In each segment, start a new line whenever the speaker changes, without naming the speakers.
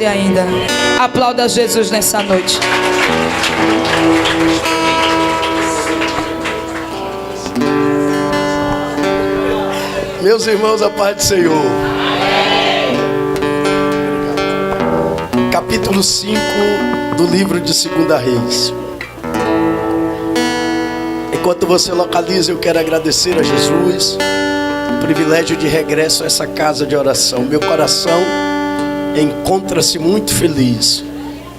ainda. Aplauda Jesus nessa noite.
Meus irmãos, a paz do Senhor. Capítulo 5 do livro de 2 Reis. Enquanto você localiza, eu quero agradecer a Jesus o privilégio de regresso a essa casa de oração. Meu coração encontra-se muito feliz.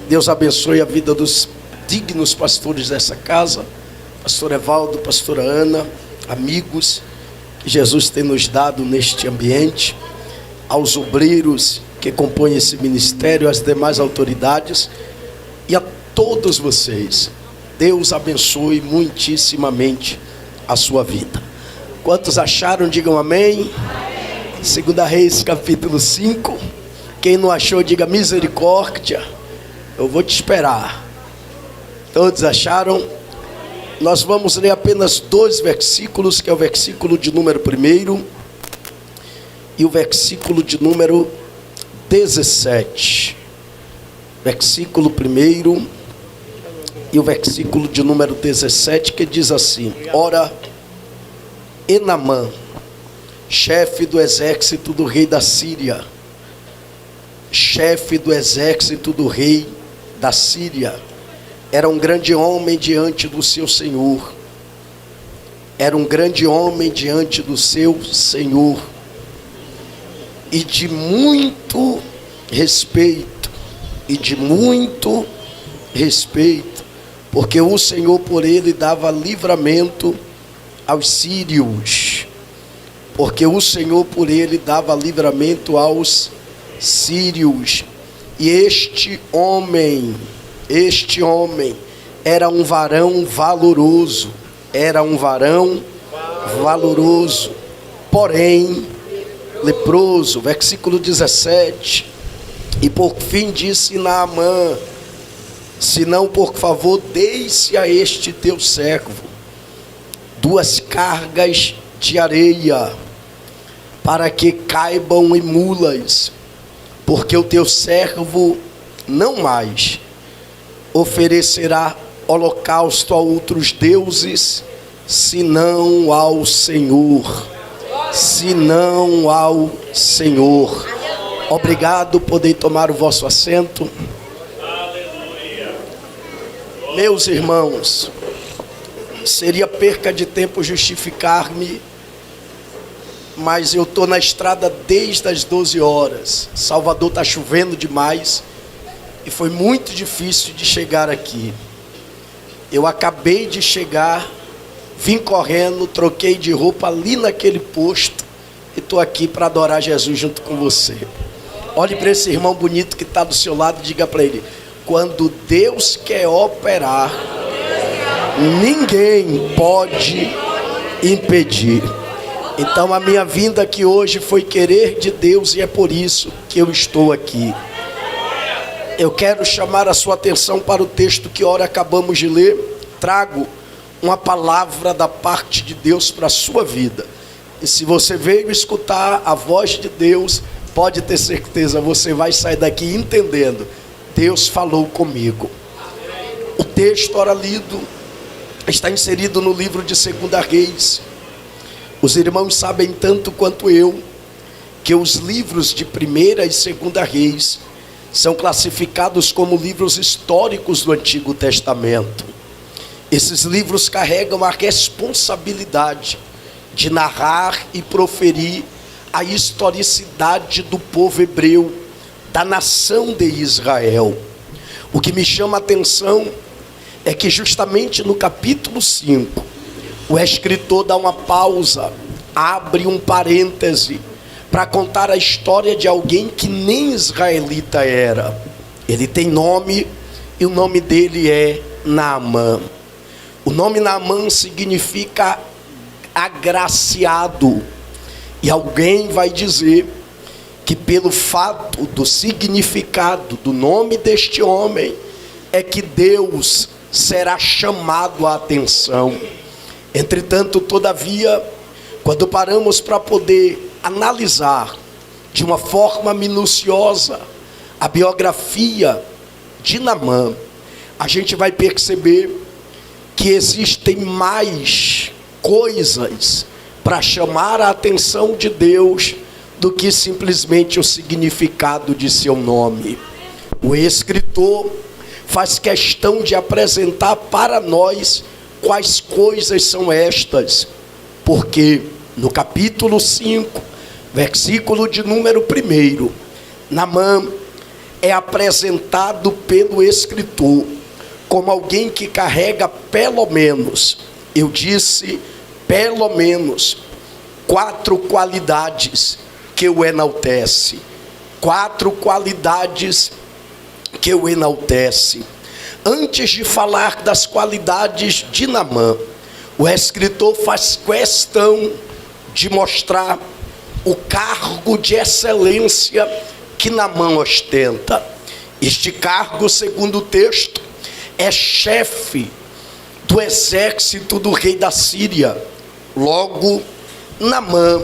Deus abençoe a vida dos dignos pastores dessa casa, pastor Evaldo, pastora Ana, amigos que Jesus tem nos dado neste ambiente, aos obreiros que compõem esse ministério, às demais autoridades e a todos vocês. Deus abençoe muitíssimamente a sua vida. Quantos acharam, digam amém. 2 Reis capítulo 5. Quem não achou, diga misericórdia. Eu vou te esperar. Todos acharam? Nós vamos ler apenas 2 versículos, que é o versículo de número 1 e o versículo de número 17. Versículo 1 e o versículo de número 17, que diz assim: Ora, Enamã, chefe do exército do rei da Síria, chefe do exército do rei da Síria, era um grande homem diante do seu Senhor. Era um grande homem diante do seu Senhor, e de muito respeito, porque o Senhor por ele dava livramento aos sírios. Porque o Senhor por ele dava livramento aos sírios. E este homem era um varão valoroso, porém leproso. Versículo 17. E por fim disse Naamã: se não, por favor, deixe a este teu servo 2 cargas de areia, para que caibam em mulas, porque o teu servo não mais oferecerá holocausto a outros deuses, senão ao Senhor. Obrigado, podem tomar o vosso assento. Meus irmãos, seria perca de tempo justificar-me, mas eu estou na estrada desde as 12 horas. Salvador está chovendo demais e foi muito difícil de chegar aqui. Eu acabei de chegar, vim correndo, troquei de roupa ali naquele posto e estou aqui para adorar Jesus junto com você. Olhe para esse irmão bonito que está do seu lado e diga para ele: quando Deus quer operar, ninguém pode impedir. Então a minha vinda aqui hoje foi querer de Deus e é por isso que eu estou aqui. Eu quero chamar a sua atenção para o texto que ora acabamos de ler. Trago uma palavra da parte de Deus para a sua vida. E se você veio escutar a voz de Deus, pode ter certeza, você vai sair daqui entendendo: Deus falou comigo. O texto ora lido está inserido no livro de 2 Reis. Os irmãos sabem tanto quanto eu que os livros de 1ª e 2ª Reis são classificados como livros históricos do Antigo Testamento. Esses livros carregam a responsabilidade de narrar e proferir a historicidade do povo hebreu, da nação de Israel. O que me chama a atenção é que justamente no capítulo 5, o escritor dá uma pausa, abre um parêntese, para contar a história de alguém que nem israelita era. Ele tem nome e o nome dele é Naamã. O nome Naamã significa agraciado. E alguém vai dizer que pelo fato do significado do nome deste homem é que Deus será chamado a atenção. Entretanto, todavia, quando paramos para poder analisar de uma forma minuciosa a biografia de Naamã, a gente vai perceber que existem mais coisas para chamar a atenção de Deus do que simplesmente o significado de seu nome. O escritor faz questão de apresentar para nós quais coisas são estas, porque no capítulo 5, versículo de número 1, Naamã é apresentado pelo escritor como alguém que carrega pelo menos, eu disse pelo menos, 4 qualidades que o enaltece. 4 qualidades que o enaltece. Antes de falar das qualidades de Naamã, o escritor faz questão de mostrar o cargo de excelência que Naamã ostenta. Este cargo, segundo o texto, é chefe do exército do rei da Síria. Logo, Naamã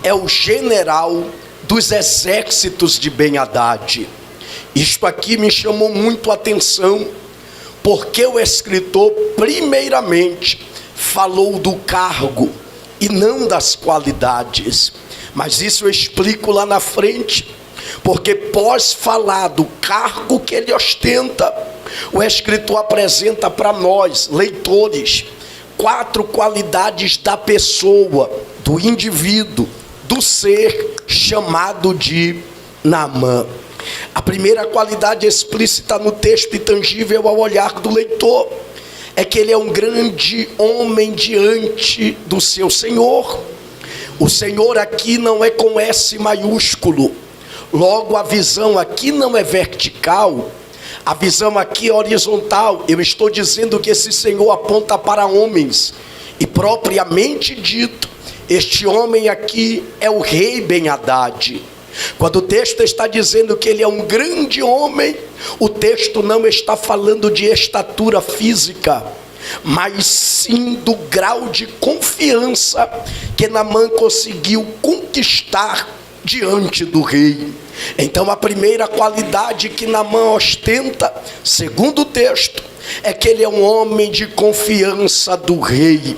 é o general dos exércitos de Ben-Hadad. Isto aqui me chamou muito a atenção, porque o escritor primeiramente falou do cargo e não das qualidades. Mas isso eu explico lá na frente, porque pós falar do cargo que ele ostenta, o escritor apresenta para nós, leitores, 4 qualidades da pessoa, do indivíduo, do ser chamado de Naamã. A primeira qualidade explícita no texto e tangível ao olhar do leitor é que ele é um grande homem diante do seu Senhor. O Senhor aqui não é com S maiúsculo, logo a visão aqui não é vertical, a visão aqui é horizontal. Eu estou dizendo que esse Senhor aponta para homens, e propriamente dito, este homem aqui é o rei Ben-Hadad. Quando o texto está dizendo que ele é um grande homem, o texto não está falando de estatura física, mas sim do grau de confiança que Naamã conseguiu conquistar diante do rei. Então a primeira qualidade que Naamã ostenta, segundo o texto, é que ele é um homem de confiança do rei.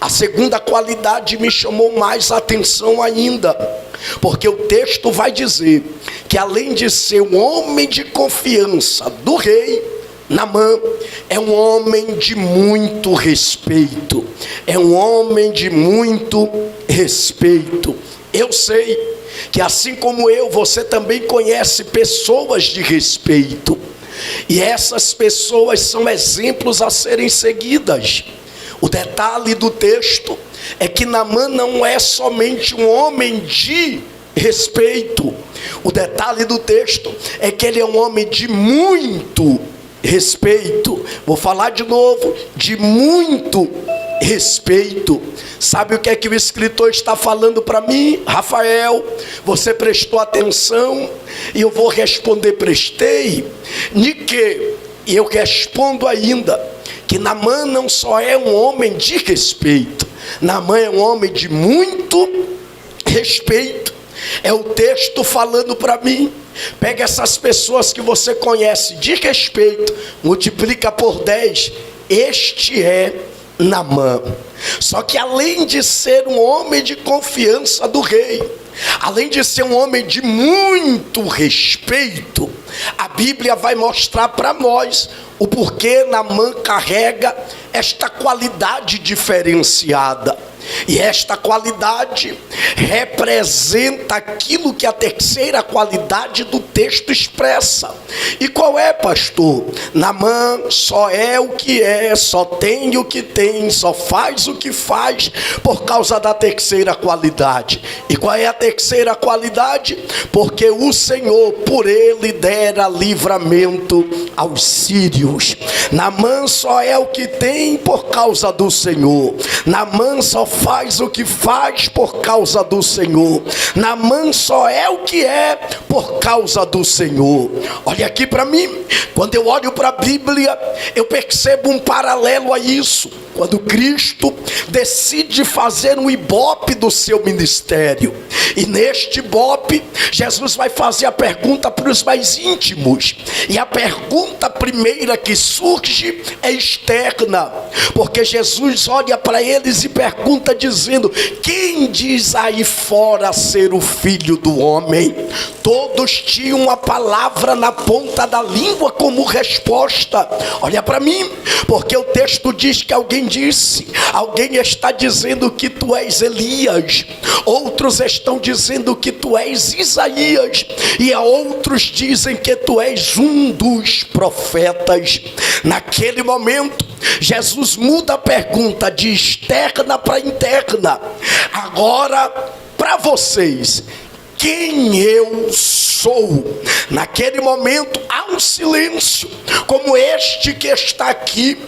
A segunda qualidade me chamou mais atenção ainda, porque o texto vai dizer que além de ser um homem de confiança do rei, Naamã é um homem de muito respeito. É um homem de muito respeito. Eu sei que assim como eu, você também conhece pessoas de respeito. E essas pessoas são exemplos a serem seguidas. O detalhe do texto é que Naamã não é somente um homem de respeito. O detalhe do texto é que ele é um homem de muito respeito. Vou falar de novo, de muito respeito. Sabe o que é que o escritor está falando para mim? Rafael, você prestou atenção? E eu vou responder, prestei. E eu respondo ainda, que Naamã não só é um homem de respeito, Naamã é um homem de muito respeito. É o texto falando para mim. Pega essas pessoas que você conhece de respeito, multiplica por 10. Este é Naamã. Só que além de ser um homem de confiança do rei, além de ser um homem de muito respeito, a Bíblia vai mostrar para nós o porquê Naamã carrega esta qualidade diferenciada. E esta qualidade representa aquilo que a terceira qualidade do texto expressa. E qual é, pastor? Naamã só é o que é, só tem o que tem, só faz o que faz por causa da terceira qualidade. E qual é a terceira qualidade? Porque o Senhor por ele dera livramento aos sírios. Naamã só é o que tem por causa do Senhor. Naamã só faz o que faz por causa do Senhor. Naamã só é o que é por causa do Senhor. Olha aqui para mim, quando eu olho para a Bíblia, eu percebo um paralelo a isso. Quando Cristo decide fazer um ibope do seu ministério, e neste ibope, Jesus vai fazer a pergunta para os mais mais íntimos. E a pergunta primeira que surge é externa, porque Jesus olha para eles e pergunta dizendo: quem diz aí fora ser o Filho do Homem? Todos tinham a palavra na ponta da língua como resposta. Olha para mim, porque o texto diz que alguém disse, alguém está dizendo que tu és Elias, outros estão dizendo que tu és Isaías, e outros dizem que tu és um dos profetas. Naquele momento, Jesus muda a pergunta de externa para interna. Agora, para vocês, quem eu sou? Naquele momento há um silêncio, como este que está aqui.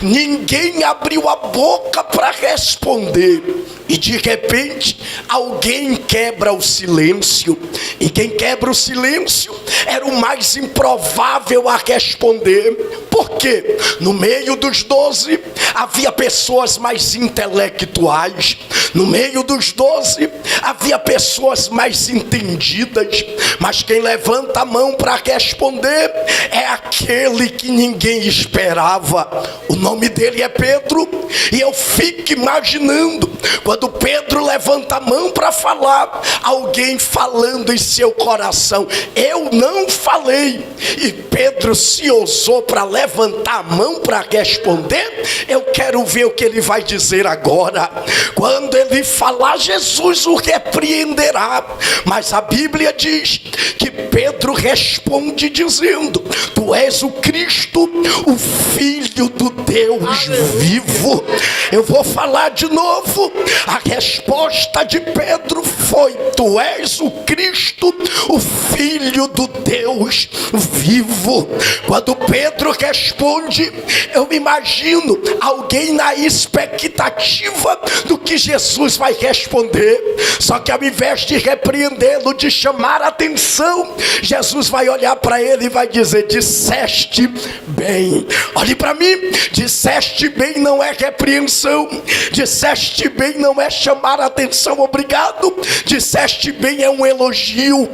Ninguém abriu a boca para responder. E de repente, alguém quebra o silêncio. E quem quebra o silêncio era o mais improvável a responder. Por quê? No meio dos 12, havia pessoas mais intelectuais. No meio dos 12, havia pessoas mais entendidas. Mas quem levanta a mão para responder é aquele que ninguém esperava. O nome dele é Pedro. E eu fico imaginando, quando Pedro levanta a mão para falar, alguém falando em seu coração: eu não falei. E Pedro se ousou para levantar a mão para responder. Eu quero ver o que ele vai dizer agora. Quando ele falar, Jesus o repreenderá. Mas a Bíblia diz que Pedro responde dizendo: tu és o Cristo, o Filho do Deus vivo. Eu vou falar de novo. A resposta de Pedro foi: tu és o Cristo, o Filho do Deus vivo. Quando Pedro responde, eu imagino alguém na expectativa do que Jesus vai responder. Só que ao invés de repreendê-lo, de chamar a atenção, Jesus vai olhar para ele e vai dizer: disseste bem. Olhe para mim. Disseste bem não é repreensão. Disseste bem não é chamar a atenção, obrigado. Disseste bem é um elogio.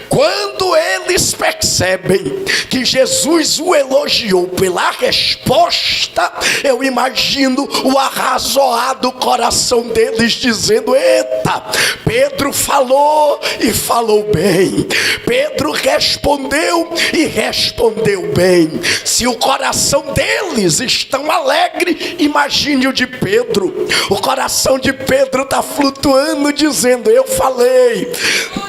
Quando eles percebem que Jesus o elogiou pela resposta, eu imagino o arrazoado coração deles dizendo: eita, Pedro falou e falou bem. Pedro respondeu e respondeu bem. Se o coração deles estão alegre, imagine o de Pedro. O coração de Pedro está flutuando dizendo: eu falei,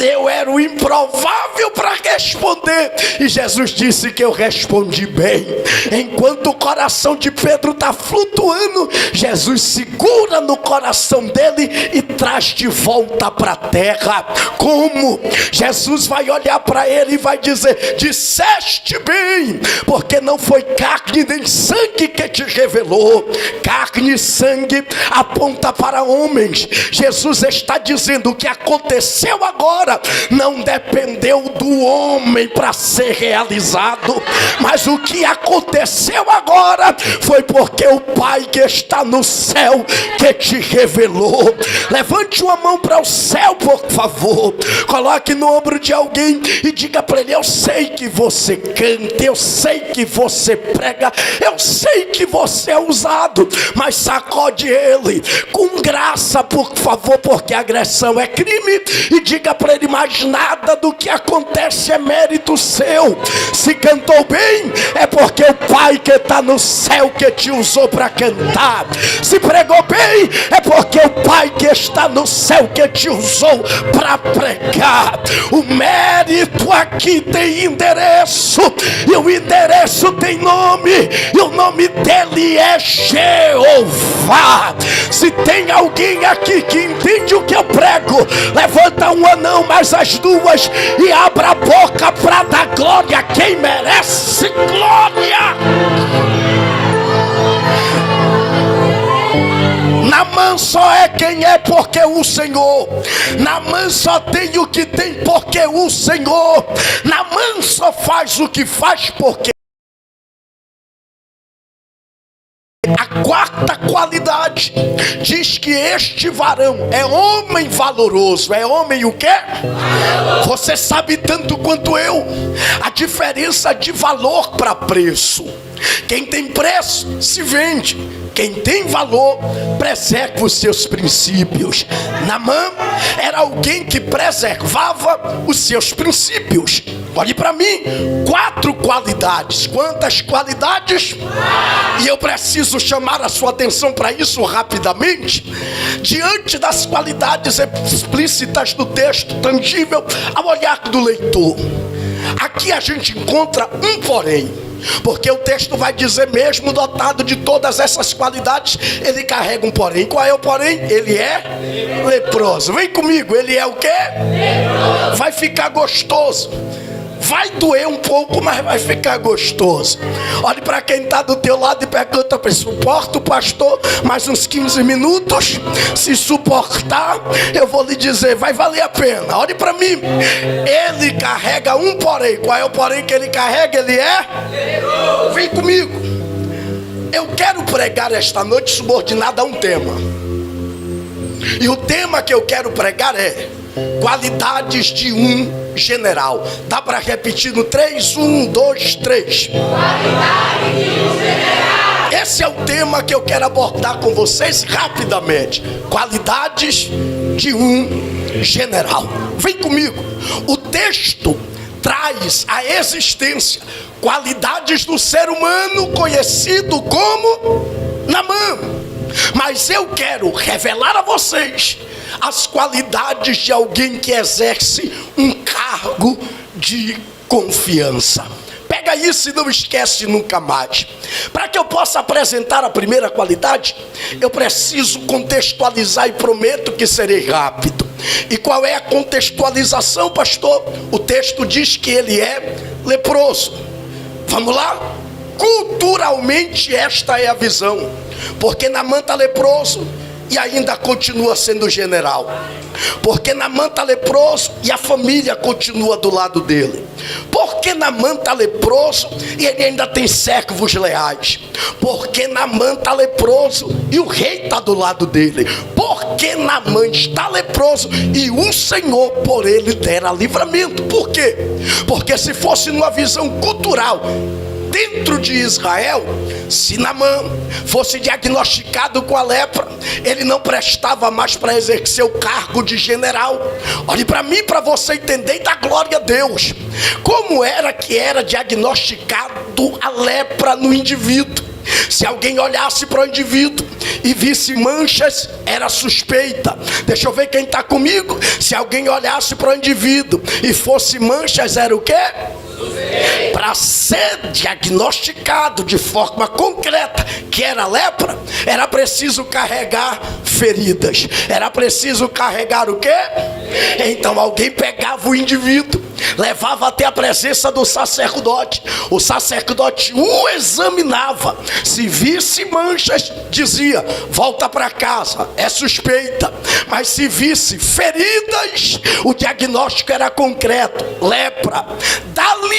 eu era o improvável para responder, e Jesus disse que eu respondi bem. Enquanto o coração de Pedro está flutuando, Jesus segura no coração dele e traz de volta para a terra. Como? Jesus vai olhar para ele e vai dizer: disseste bem, porque não foi carne nem sangue que te revelou. Carne e sangue aponta para homens. Jesus está dizendo: o que aconteceu agora não dependeu do homem para ser realizado, mas o que aconteceu agora foi porque o Pai que está no céu que te revelou. Levante uma mão para o céu, por favor. Coloque no ombro de alguém e diga para ele: eu sei que você canta, eu sei que você prega, eu sei que você é usado, mas sacode ele com graça, por favor, porque agressão é crime. E diga para ele: mais nada do que acontece é mérito seu. Se cantou bem, é porque o Pai que está no céu que te usou para cantar. Se pregou bem, é porque o Pai que está no céu que te usou para pregar. O mérito aqui tem endereço, e o endereço tem nome, e o nome dele é Jeová. Se tem alguém aqui que entende o que eu prego, levanta uma não, mas as duas, e abra a boca para dar glória a quem merece glória. Naamã só é quem é porque o Senhor. Naamã só tem o que tem porque o Senhor. Naamã só faz o que faz porque quarta qualidade diz que este varão é homem valoroso. É homem o quê? Você sabe tanto quanto eu a diferença de valor para preço. Quem tem preço se vende. Quem tem valor preserva os seus princípios. Naamã era alguém que preservava os seus princípios. Olhe para mim, 4 qualidades. Quantas qualidades? E eu preciso chamar a sua atenção para isso rapidamente. Diante das qualidades explícitas do texto, tangível ao olhar do leitor, aqui a gente encontra um porém. Porque o texto vai dizer, mesmo dotado de todas essas qualidades, ele carrega um porém. Qual é o porém? Ele é leproso. Vem comigo, ele é o quê? Leproso. Vai ficar gostoso. Vai doer um pouco, mas vai ficar gostoso. Olhe para quem está do teu lado e pergunta para ele: suporta o pastor mais uns 15 minutos? Se suportar, eu vou lhe dizer, vai valer a pena. Olhe para mim. Ele carrega um porém. Qual é o porém que ele carrega? Ele é? Vem comigo. Eu quero pregar esta noite subordinado a um tema. E o tema que eu quero pregar é qualidades de um general. Dá para repetir no 3? 1, 2, 3. Qualidade de um general. Esse é o tema que eu quero abordar com vocês rapidamente. Qualidades de um general. Vem comigo. O texto traz à existência qualidades do ser humano conhecido como Naamã. Mas eu quero revelar a vocês as qualidades de alguém que exerce um cargo de confiança. Pega isso e não esquece nunca mais. Para que eu possa apresentar a primeira qualidade, eu preciso contextualizar e prometo que serei rápido. E qual é a contextualização, pastor? O texto diz que ele é leproso. Vamos lá? Culturalmente esta é a visão. Porque Naamã está leproso e ainda continua sendo general. Porque Naamã está leproso e a família continua do lado dele. Porque Naamã está leproso e ele ainda tem servos leais. Porque Naamã está leproso e o rei está do lado dele. Porque Naamã está leproso e o Senhor por ele dera livramento. Por quê? Porque se fosse numa visão cultural dentro de Israel, se Naamã fosse diagnosticado com a lepra, ele não prestava mais para exercer o cargo de general. Olhe para mim, para você entender e dar glória a Deus. Como era que era diagnosticado a lepra no indivíduo? Se alguém olhasse para o indivíduo e visse manchas, era suspeita. Deixa eu ver quem está comigo. Se alguém olhasse para o indivíduo e fosse manchas, era o quê? Para ser diagnosticado de forma concreta que era lepra, era preciso carregar feridas. Era preciso carregar o quê? Então alguém pegava o indivíduo, levava até a presença do sacerdote. O sacerdote o examinava. Se visse manchas, dizia: volta para casa, é suspeita. Mas se visse feridas, o diagnóstico era concreto: lepra. Dali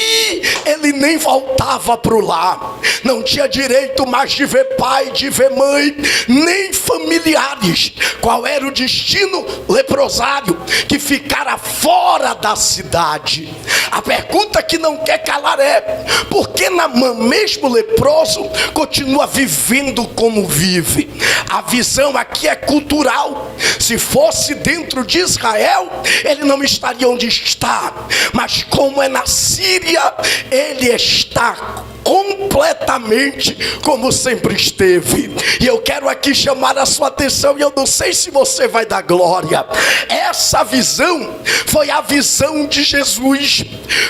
ele nem voltava para o lar. Não tinha direito mais de ver pai, de ver mãe, nem familiares. Qual era o destino? Leprosário, que ficara fora da cidade. A pergunta que não quer calar é: por que Naamã, mesmo leproso, continua vivendo como vive? A visão aqui é cultural. Se fosse dentro de Israel, ele não estaria onde está. Mas como é na Síria, ele está completamente como sempre esteve. E eu quero aqui chamar a sua atenção, e eu não sei se você vai dar glória. Essa visão foi a visão de Jesus.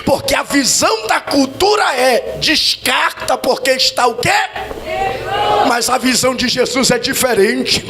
Porque a visão da cultura é: descarta porque está o quê? Mas a visão de Jesus é diferente.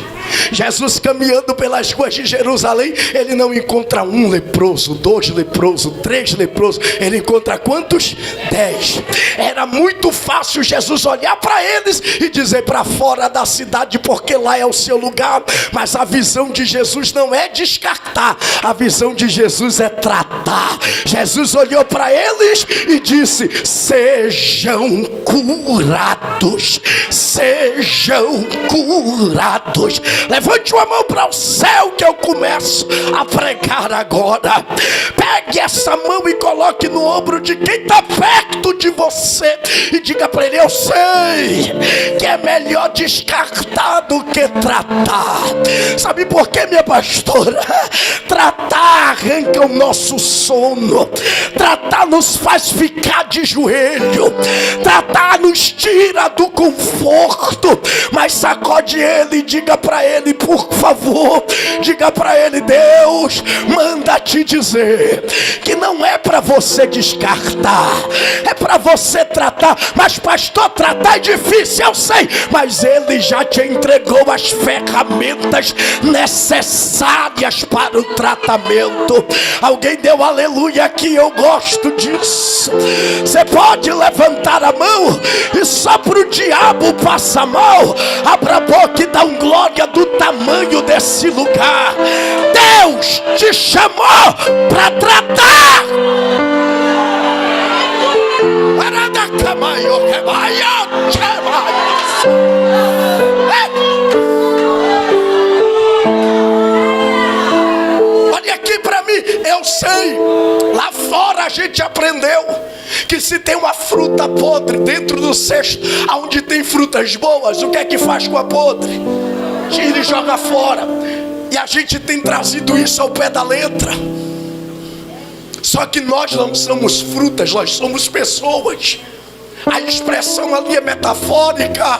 Jesus caminhando pelas ruas de Jerusalém, ele não encontra um leproso, 2 leprosos, 3 leprosos. Ele encontra quantos? 10. Era muito fácil Jesus olhar para eles e dizer: para fora da cidade, porque lá é o seu lugar. Mas a visão de Jesus não é descartar, a visão de Jesus é tratar. Jesus olhou para eles e disse: sejam curados, sejam curados. Levante uma mão para o céu que eu começo a pregar agora. Pegue essa mão e coloque no ombro de quem está perto de você e diga para ele: eu sei que é melhor descartar do que tratar. Sabe por quê, minha pastora? Tratar arranca o nosso sono, tratar nos faz ficar de joelho, tratar nos tira do conforto. Mas sacode ele e diga para ele, por favor, diga para ele: Deus manda te dizer que não é para você descartar, é para você tratar. Mas pastor, tratar é difícil, eu sei, mas ele já te entregou as ferramentas necessárias para o tratamento. Alguém deu aleluia aqui, eu gosto disso. Você pode levantar a mão e só pro diabo passa mal. Abra a boca e dá um glória do tamanho desse lugar. Deus te chamou para tratar. Olha aqui para mim, eu sei, lá fora a gente aprendeu que se tem uma fruta podre dentro do cesto, onde tem frutas boas, o que é que faz com a podre? Tira e joga fora. E a gente tem trazido isso ao pé da letra. Só que nós não somos frutas, nós somos pessoas. A expressão ali é metafórica.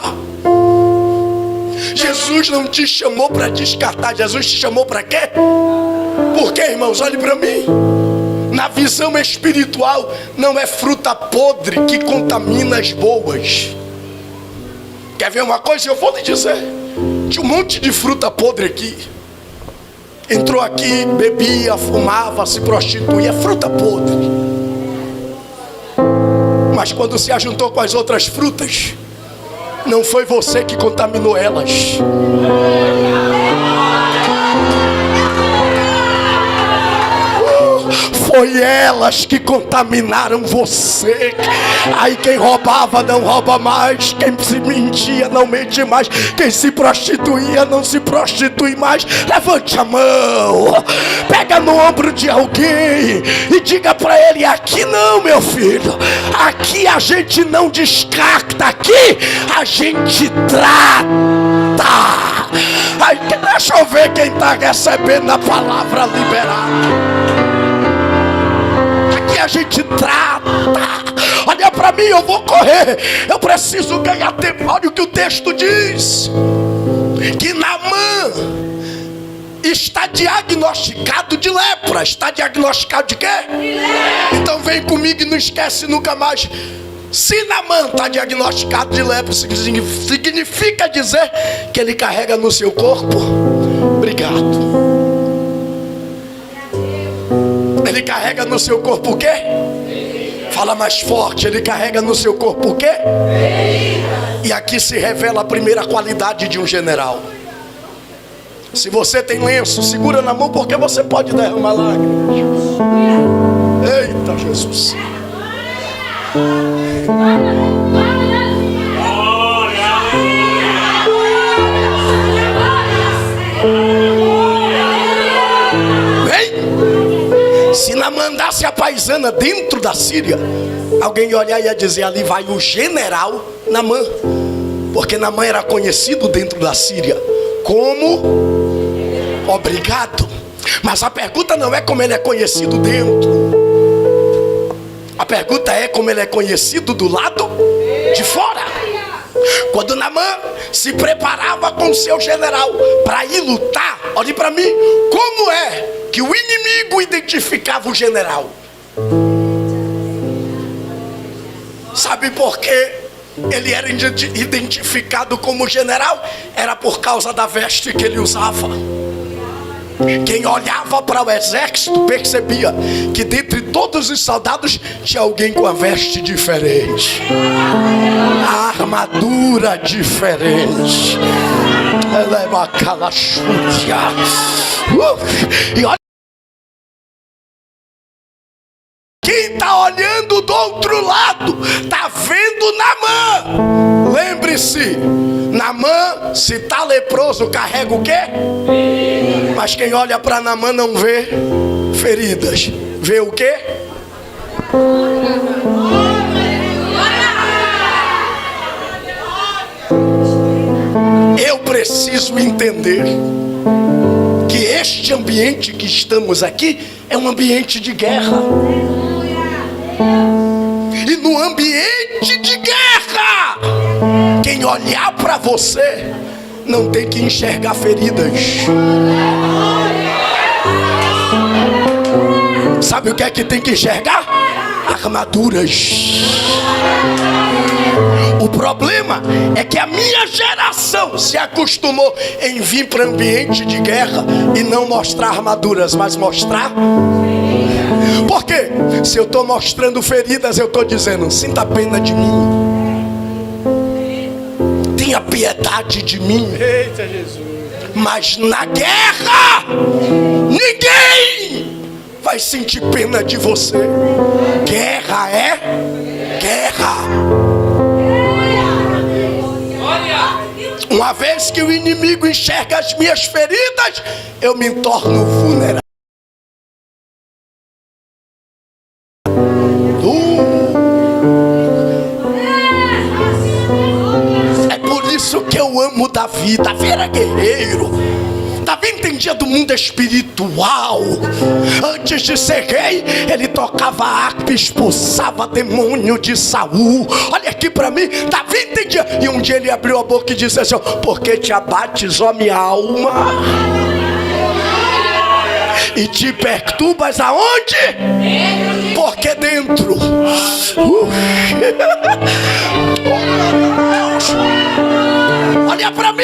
Jesus não te chamou para descartar, Jesus te chamou para quê? Por quê, irmãos? Olhe para mim. Na visão espiritual, não é fruta podre que contamina as boas. Quer ver uma coisa? Eu vou lhe dizer. Tinha um monte de fruta podre aqui. Entrou aqui, bebia, fumava, se prostituía, fruta podre. Mas quando se ajuntou com as outras frutas, não foi você que contaminou elas. Foi elas que contaminaram você. Aí quem roubava não rouba mais, quem se mentia não mente mais, quem se prostituía não se prostitui mais. Levante a mão, pega no ombro de alguém e diga para ele: aqui não, meu filho, aqui a gente não descarta, aqui a gente trata. Aí, deixa eu ver quem está recebendo a palavra liberada. A gente trata. Olha para mim, eu vou correr, eu preciso ganhar tempo. Olha o que o texto diz: que Naamã está diagnosticado de lepra. Está diagnosticado de quê? De lepra. Então vem comigo e não esquece nunca mais. Se Naamã está diagnosticado de lepra, significa dizer que ele carrega no seu corpo. Obrigado. Ele carrega no seu corpo o quê? Fala mais forte. Ele carrega no seu corpo o quê? E aqui se revela a primeira qualidade de um general. Se você tem lenço, segura na mão, porque você pode derramar lágrimas. Eita Jesus. Se Naamã mandasse a paisana dentro da Síria, alguém ia olhar e ia dizer: ali vai o general Naamã. Porque Naamã era conhecido dentro da Síria como obrigado. Mas a pergunta não é como ele é conhecido dentro. A pergunta é como ele é conhecido do lado de fora. Quando Naamã se preparava com seu general para ir lutar, olhe para mim, como é que o inimigo identificava o general? Sabe por quê ele era identificado como general? Era por causa da veste que ele usava. Quem olhava para o exército percebia que dentre todos os soldados tinha alguém com a veste diferente, a armadura diferente. Ela é uma calachúria. E olha, quem está olhando do outro lado está vendo Naamã. Lembre-se, Naamã, se está leproso, carrega o quê? Mas quem olha para Naamã não vê feridas, vê o quê? Eu preciso entender que este ambiente que estamos aqui é um ambiente de guerra. E no ambiente de guerra, quem olhar para você não tem que enxergar feridas. Sabe o que é que tem que enxergar? Armaduras. O problema é que a minha geração se acostumou em vir para ambiente de guerra e não mostrar armaduras, mas mostrar. Por quê? Se eu estou mostrando feridas, eu estou dizendo: sinta pena de mim, tenha piedade de mim.
Eita Jesus.
Mas na guerra, ninguém vai sentir pena de você. Guerra é guerra. Uma vez que o inimigo enxerga as minhas feridas, eu me torno vulnerável. É por isso que eu amo Davi. Davi era guerreiro. Davi entendia do mundo espiritual. Antes de ser rei, ele tocava harpa e expulsava demônio de Saul. Olha aqui para mim, Davi entendia. E um dia ele abriu a boca e disse assim: porque te abates, ó minha alma, e te perturbas aonde? Porque dentro. Olha para mim,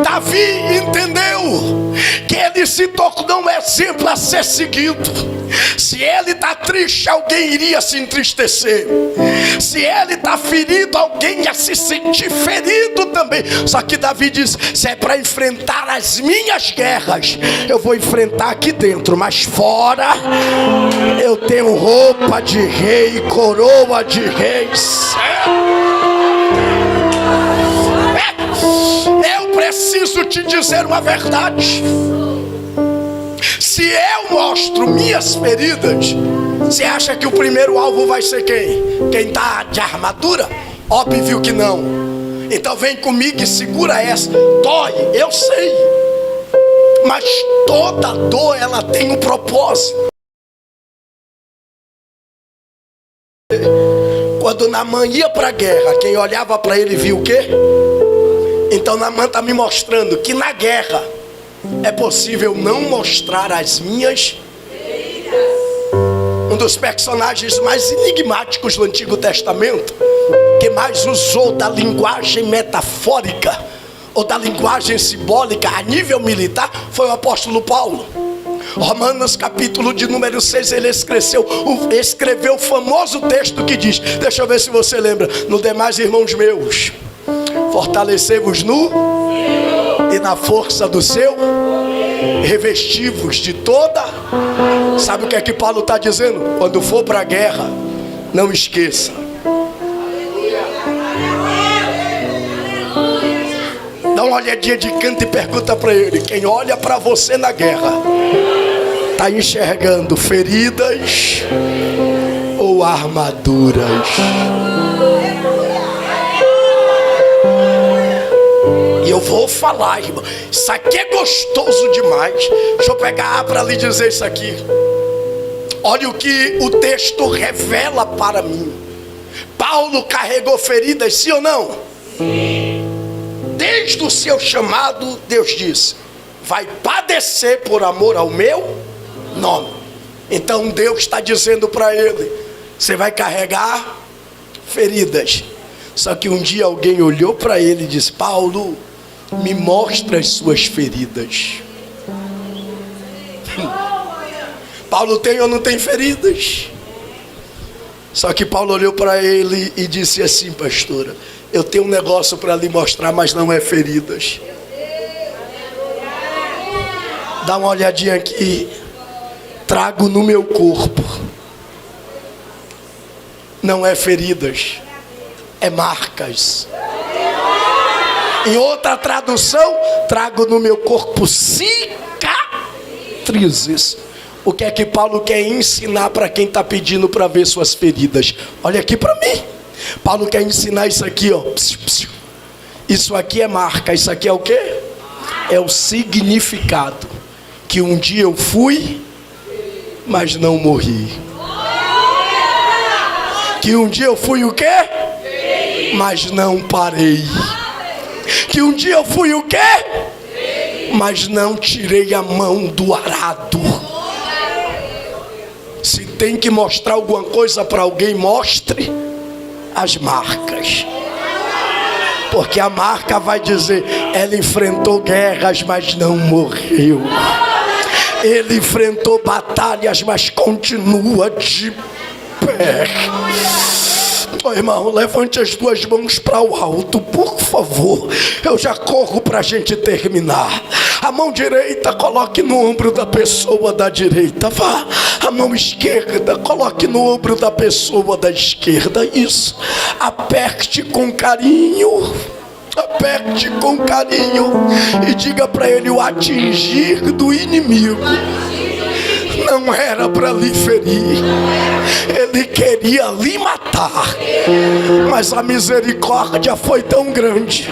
Davi entendeu que ele se tornou um exemplo a ser seguido. Se ele está triste, alguém iria se entristecer. Se ele está ferido, alguém ia se sentir ferido também. Só que Davi diz: se é para enfrentar as minhas guerras, eu vou enfrentar aqui dentro, mas fora eu tenho roupa de rei, coroa de reis. Eu preciso te dizer uma verdade. Se eu mostro minhas feridas, você acha que o primeiro alvo vai ser quem? Quem está de armadura? Óbvio que não. Então vem comigo e segura essa. Dói, eu sei. Mas toda dor, ela tem um propósito. Quando Naamã ia para a guerra, quem olhava para ele viu o quê? Então Naamã está me mostrando que na guerra é possível não mostrar as minhas. Um dos personagens mais enigmáticos do Antigo Testamento, que mais usou da linguagem metafórica ou da linguagem simbólica a nível militar, foi o apóstolo Paulo. Romanos capítulo de número 6, ele escreveu o famoso texto que diz, deixa eu ver se você lembra: no demais, irmãos meus, fortalecei-vos no e na força do seu, revesti-vos de toda. Sabe o que é que Paulo está dizendo? Quando for para a guerra, não esqueça. Dá uma olhadinha de canto e pergunta para ele: quem olha para você na guerra, está enxergando feridas ou armaduras? E eu vou falar, irmão, isso aqui é gostoso demais. Deixa eu pegar para lhe dizer isso aqui. Olha o que o texto revela para mim. Paulo carregou feridas, sim ou não? Sim. Desde o seu chamado, Deus disse: vai padecer por amor ao meu nome. Então Deus está dizendo para ele: você vai carregar feridas. Só que um dia alguém olhou para ele e disse: Paulo, me mostra as suas feridas. Paulo tem ou não tem feridas? Só que Paulo olhou para ele e disse assim: pastora, eu tenho um negócio para lhe mostrar, mas não é feridas. Dá uma olhadinha aqui. Trago no meu corpo. Não é feridas, é marcas. Em outra tradução, trago no meu corpo cicatrizes. O que é que Paulo quer ensinar para quem está pedindo para ver suas feridas? Olha aqui para mim. Paulo quer ensinar isso aqui, ó. Isso aqui é marca. Isso aqui é o quê? É o significado. Que um dia eu fui, mas não morri. Que um dia eu fui o quê? Mas não parei. Que um dia eu fui o quê? Mas não tirei a mão do arado. Se tem que mostrar alguma coisa para alguém, mostre as marcas. Porque a marca vai dizer: ela enfrentou guerras, mas não morreu. Ele enfrentou batalhas, mas continua de pé. Oh, irmão, levante as duas mãos para o alto, por favor. Eu já corro para a gente terminar. A mão direita coloque no ombro da pessoa da direita. Vá. A mão esquerda coloque no ombro da pessoa da esquerda. Isso. Aperte com carinho. Aperte com carinho. E diga para ele: o atingir do inimigo não era para lhe ferir, ele queria lhe matar, mas a misericórdia foi tão grande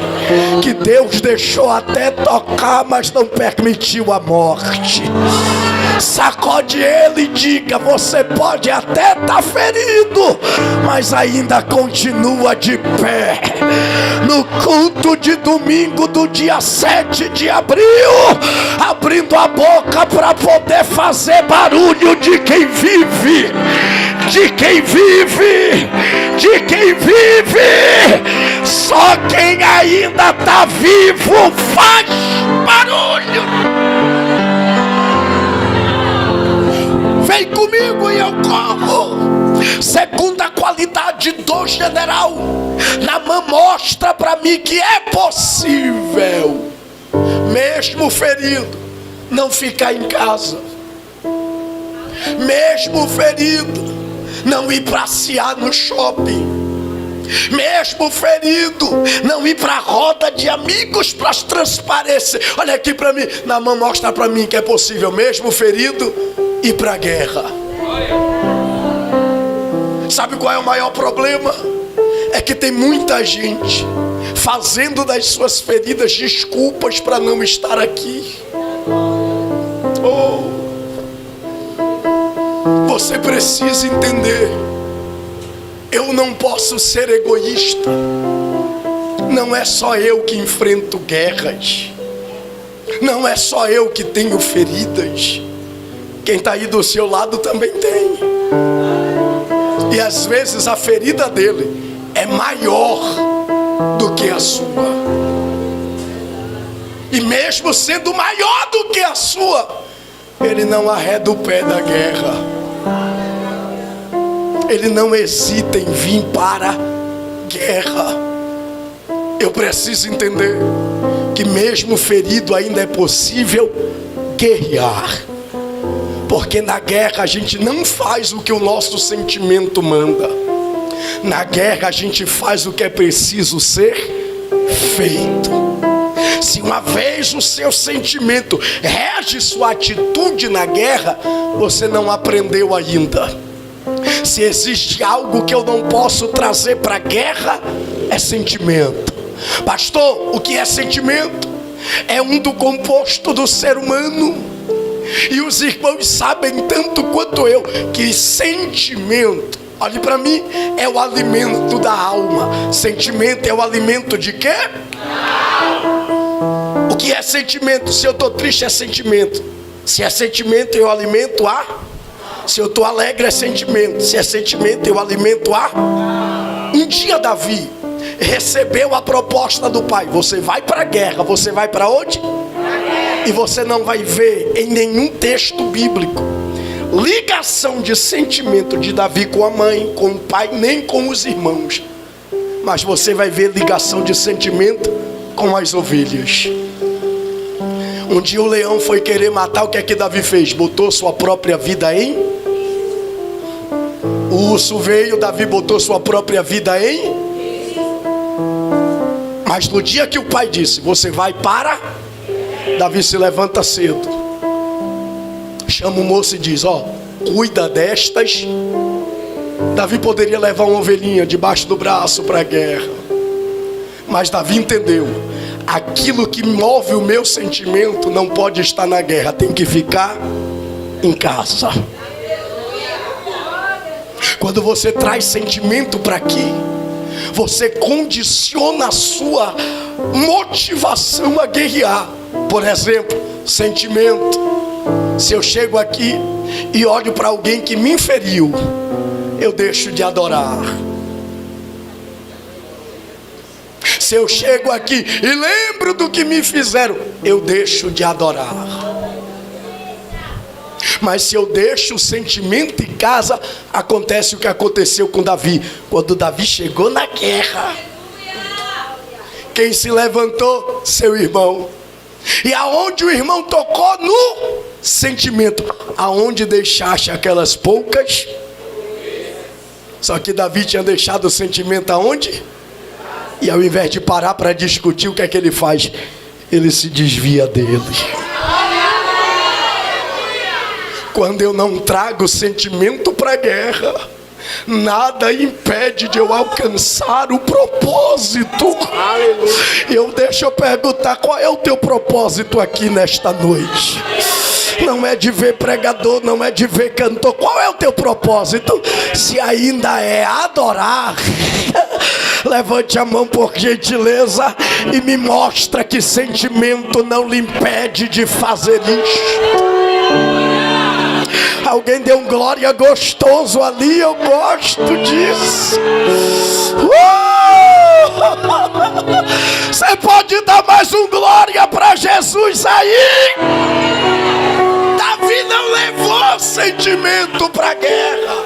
que Deus deixou até tocar, mas não permitiu a morte. Sacode ele e diga: você pode até estar ferido, mas ainda continua de pé. No culto de domingo do dia 7 de abril, abrindo a boca para poder fazer barulho de quem vive, de quem vive, de quem vive. Só quem ainda está vivo faz barulho. Vem comigo e eu corro. Segunda qualidade do general, Naamã mostra para mim que é possível, mesmo ferido, não ficar em casa. Mesmo ferido, não ir passear no shopping. Mesmo ferido, não ir para a roda de amigos para transparecer. Olha aqui para mim, Naamã mostra para mim que é possível, mesmo ferido, ir para a guerra. Sabe qual é o maior problema? É que tem muita gente fazendo das suas feridas desculpas para não estar aqui. Oh, você precisa entender: eu não posso ser egoísta. Não é só eu que enfrento guerras. Não é só eu que tenho feridas. Quem está aí do seu lado também tem. E às vezes a ferida dele é maior do que a sua. E mesmo sendo maior do que a sua, ele não arreda o pé da guerra. Ele não hesita em vir para a guerra. Eu preciso entender que mesmo ferido ainda é possível guerrear. Porque na guerra a gente não faz o que o nosso sentimento manda. Na guerra a gente faz o que é preciso ser feito. Se uma vez o seu sentimento rege sua atitude na guerra, você não aprendeu ainda. Se existe algo que eu não posso trazer para a guerra, é sentimento. Pastor, o que é sentimento? É um do composto do ser humano. E os irmãos sabem tanto quanto eu que sentimento, olhe para mim, é o alimento da alma. Sentimento é o alimento de quê? O que é sentimento? Se eu estou triste é sentimento. Se é sentimento eu alimento a. Se eu estou alegre é sentimento. Se é sentimento eu alimento a. Um dia Davi recebeu a proposta do pai: você vai para a guerra. Você vai para onde? E você não vai ver em nenhum texto bíblico ligação de sentimento de Davi com a mãe, com o pai, nem com os irmãos. Mas você vai ver ligação de sentimento com as ovelhas. Um dia o leão foi querer matar, o que é que Davi fez? Botou sua própria vida em... O urso veio, Davi botou sua própria vida em... Mas no dia que o pai disse, você vai para... Davi se levanta cedo, chama o moço e diz, ó, cuida destas. Davi poderia levar uma ovelhinha debaixo do braço para a guerra, mas Davi entendeu, aquilo que move o meu sentimento não pode estar na guerra, tem que ficar em casa. Quando você traz sentimento para aqui, você condiciona a sua motivação a guerrear. Por exemplo, sentimento. Se eu chego aqui e olho para alguém que me feriu, eu deixo de adorar. Se eu chego aqui e lembro do que me fizeram, eu deixo de adorar. Mas se eu deixo o sentimento em casa, acontece o que aconteceu com Davi. Quando Davi chegou na guerra, quem se levantou? Seu irmão. E aonde o irmão tocou? No sentimento. Aonde deixaste aquelas poucas? Só que Davi tinha deixado o sentimento aonde? E ao invés de parar para discutir, o que é que ele faz? Ele se desvia dele. Quando eu não trago sentimento para a guerra, nada impede de eu alcançar o propósito. Deixa eu perguntar, qual é o teu propósito aqui nesta noite? Não é de ver pregador, não é de ver cantor. Qual é o teu propósito? Se ainda é adorar, levante a mão por gentileza e me mostra que sentimento não lhe impede de fazer isso. Alguém deu um glória gostoso ali, eu gosto disso. Você pode dar mais um glória para Jesus aí? Davi não levou sentimento para a guerra,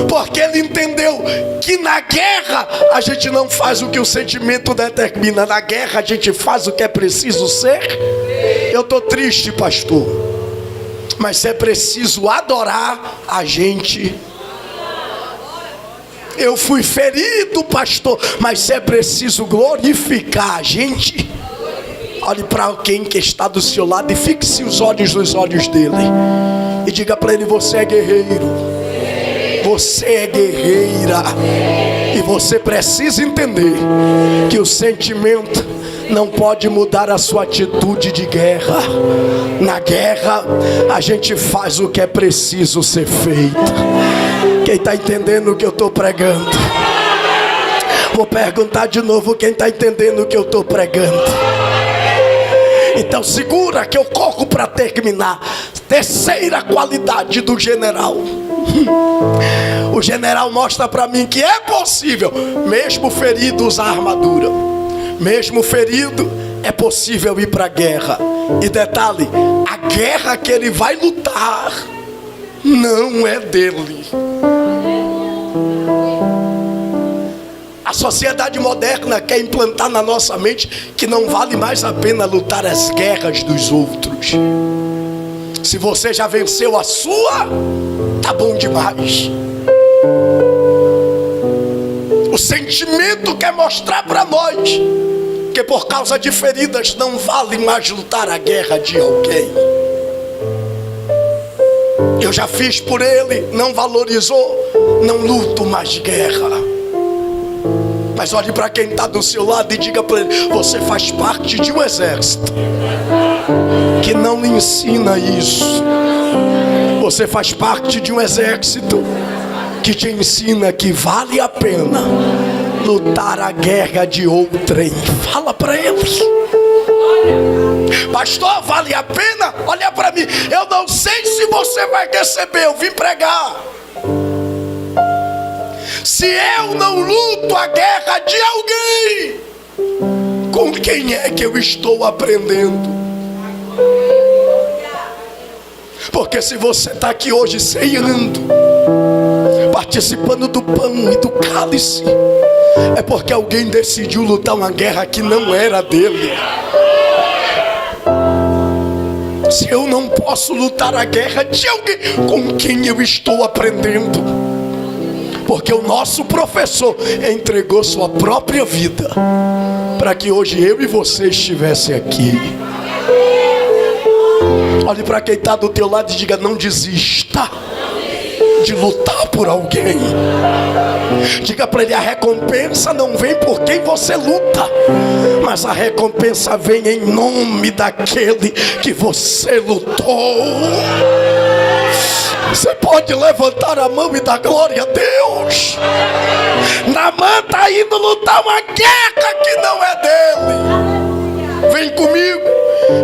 porque ele entendeu que na guerra a gente não faz o que o sentimento determina. Na guerra a gente faz o que é preciso ser. Eu estou triste, pastor, mas se é preciso adorar, a gente... Eu fui ferido, pastor, mas se é preciso glorificar, a gente... Olhe para alguém que está do seu lado e fixe os olhos nos olhos dele e diga para ele, você é guerreiro, você é guerreira, e você precisa entender que o sentimento não pode mudar a sua atitude de guerra. Na guerra a gente faz o que é preciso ser feito. Quem está entendendo o que eu estou pregando? Vou perguntar de novo, quem está entendendo o que eu estou pregando? Então segura que eu corro para terminar. Terceira qualidade do general. O general mostra para mim que é possível, mesmo ferido, usar armadura. Mesmo ferido, é possível ir para a guerra. E detalhe, a guerra que ele vai lutar não é dele. A sociedade moderna quer implantar na nossa mente que não vale mais a pena lutar as guerras dos outros. Se você já venceu a sua, tá bom demais. O sentimento quer mostrar para nós que por causa de feridas não vale mais lutar a guerra de alguém. Eu já fiz por ele, não valorizou, não luto mais guerra. Mas olhe para quem está do seu lado e diga para ele, você faz parte de um exército que não lhe ensina isso. Você faz parte de um exército que te ensina que vale a pena lutar a guerra de outrem. Fala para eles. Pastor, vale a pena? Olha para mim, eu não sei se você vai receber, eu vim pregar. Se eu não luto a guerra de alguém, com quem é que eu estou aprendendo? Porque Porque se você está aqui hoje ceando, participando do pão e do cálice, é porque alguém decidiu lutar uma guerra que não era dele. Se eu não posso lutar a guerra de alguém com quem eu estou aprendendo, porque o nosso professor entregou sua própria vida para que hoje eu e você estivessem aqui. Olhe para quem está do teu lado e diga: não desista de lutar por alguém. Diga para ele: a recompensa não vem por quem você luta, mas a recompensa vem em nome daquele que você lutou. Você pode levantar a mão e dar glória a Deus. Naamã está indo lutar uma guerra que não é dele. Vem comigo.